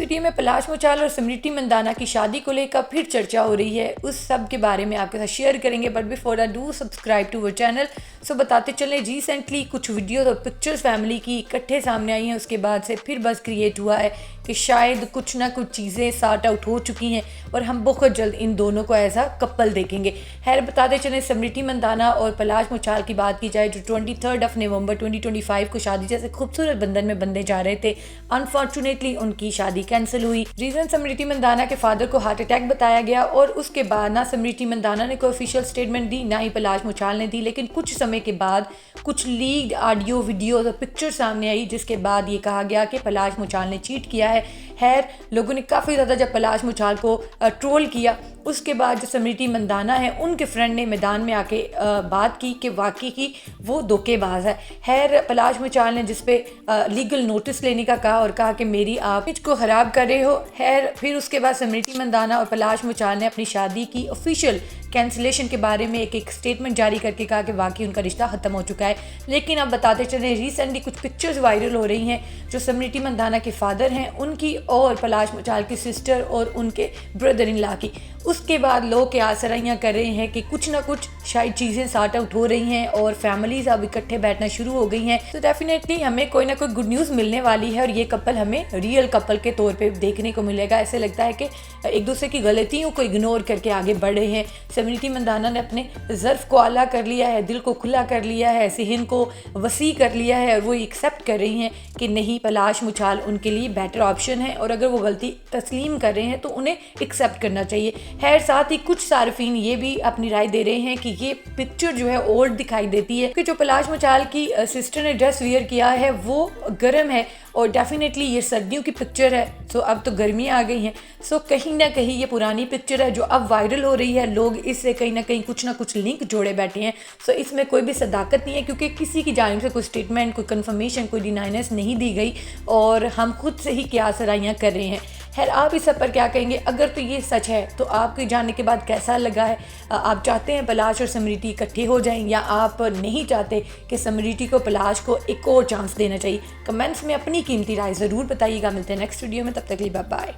Video में पलाश मुछाल और स्मृति मंदाना की शादी को लेकर फिर चर्चा हो रही है। उस सब के बारे में आपके साथ शेयर करेंगे, but before I do subscribe to our channel. So बताते चलें, रिसेंटली कुछ वीडियोस और पिक्चर्स फैमिली की इकट्ठे सामने आई हैं। उसके बाद से फिर बज़ क्रिएट हुआ है कि शायद कुछ ना कुछ चीज़ें सॉर्ट आउट हो चुकी हैं और हम बहुत जल्द इन दोनों को एज अ कपल देखेंगे। खैर बताते चलें, स्मृति मंदाना और पलाश मुछाल की बात की जाए, जो 23 नवंबर 2025 को शादी जैसे खूबसूरत बंधन में बंधे जा रहे थे, अनफॉर्चुनेटली उनकी शादी कैंसिल हुई। रीजन स्मृति मंदाना के फादर को हार्ट अटैक बताया गया और उसके बाद ना स्मृति मंदाना ने कोई ऑफिशियल स्टेटमेंट दी, ना ही पलाश मुछाल ने दी। लेकिन कुछ समय के बाद कुछ लीक्ड ऑडियो, वीडियो और पिक्चर सामने आई, जिसके बाद ये कहा गया कि पलाश मुछाल ने चीट किया है। खैर लोगों ने काफ़ी ज़्यादा जब पलाश मुछाल को ट्रोल किया, उसके बाद जो स्मृति मंदाना है उनके फ्रेंड ने मैदान में आके बात की कि वाकई की वो धोखेबाज है। खैर पलाश मुछाल ने जिस पे लीगल नोटिस लेने का कहा और कहा कि मेरी आप इमेज को ख़राब कर रहे हो। खैर फिर उसके बाद स्मृति मंदाना और पलाश मुछाल ने अपनी शादी की ऑफिशियल कैंसिलेशन के बारे में एक स्टेटमेंट जारी करके कहा कि वाकई उनका रिश्ता ख़त्म हो चुका है। लेकिन अब बताते चलें, रिसेंटली कुछ पिक्चर्स वायरल हो रही हैं जो स्मृति मंदाना के फादर हैं उनकी और पलाश मुछाल की सिस्टर और उनके ब्रदर इन लॉ की। उसके बाद लोग क्या सराहियाँ कर रहे हैं कि कुछ ना कुछ शायद चीज़ें सॉर्ट आउट हो रही हैं और फैमिलीज अब इकट्ठे बैठना शुरू हो गई हैं। तो डेफिनेटली हमें कोई ना कोई गुड न्यूज़ मिलने वाली है और ये कपल हमें रियल कपल के तौर पे देखने को मिलेगा। ऐसे लगता है कि एक दूसरे की गलतियों को इग्नोर करके आगे बढ़ रहे हैं। स्मृति मंदाना ने अपने ज़र्फ़ को आला कर लिया है, दिल को खुला कर लिया है, सेहन को वसी कर लिया है और वो एक्सेप्ट कर रही हैं कि नहीं, पलाश मुछाल उनके लिए बेटर ऑप्शन है और अगर वो गलती तस्लीम कर रहे हैं तो उन्हें एक्सेप्ट करना चाहिए। खैर साथ ही कुछ सार्फिन ये भी अपनी राय दे रहे हैं कि ये पिक्चर जो है ओल्ड दिखाई देती है, कि जो पलाश मुछाल की सिस्टर ने ड्रेस वियर किया है वो गर्म है और डेफिनेटली ये सर्दियों की पिक्चर है। सो अब तो गर्मियाँ आ गई हैं, सो कहीं ना कहीं ये पुरानी पिक्चर है जो अब वायरल हो रही है। लोग इससे कहीं ना कहीं कुछ ना कुछ लिंक जोड़े बैठे हैं। सो इसमें कोई भी सदाकत नहीं है क्योंकि किसी की जानिब से कोई स्टेटमेंट, कोई कंफर्मेशन, कोई डिनाइनेस नहीं दी गई और हम खुद से ही क्या सराहियाँ कर रहे हैं। खैर आप इस सब पर क्या कहेंगे? अगर तो ये सच है तो आपके जानने के बाद कैसा लगा है? आप चाहते हैं पलाश और स्मृति इकट्ठे हो जाएं या आप नहीं चाहते कि स्मृति को पलाश को एक और चांस देना चाहिए? कमेंट्स में अपनी कीमती राय ज़रूर बताइएगा। मिलते हैं नेक्स्ट वीडियो में, तब तक के लिए बाय बाय।